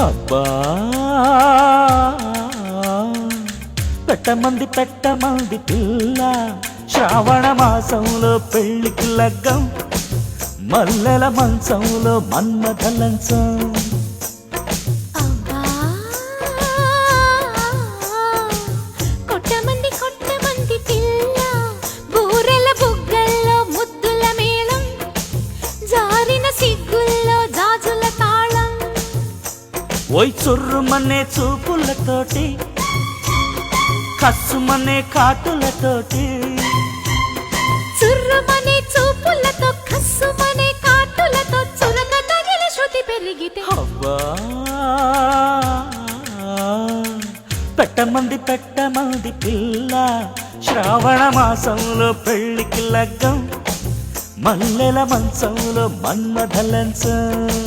అబ్బా పెట్టమంది పిల్ల శ్రావణ మాసంలో పెళ్లికి లగ్గం మల్లెల మంచంలో మన్మథ లంచం కొట్టమంది పిల్ల బూరెల బుగ్గల్లో ముద్దుల మేళం జారిన సిగ్గుల్లో జాజుల తాళం ఓయ్ చుర్రుమనే చూపులతోటి కస్సుమనే కాటులతోటి చుర్రుమనే చూపులతో కస్సుమనే కాటులతో చురక తగిలి శృతి పెరిగితే అవ్వా పెట్టమంది పిల్ల శ్రావణ మాసంలో పెళ్లికి లగ్గం మల్లెల మంచంలో మన్మథ లంచం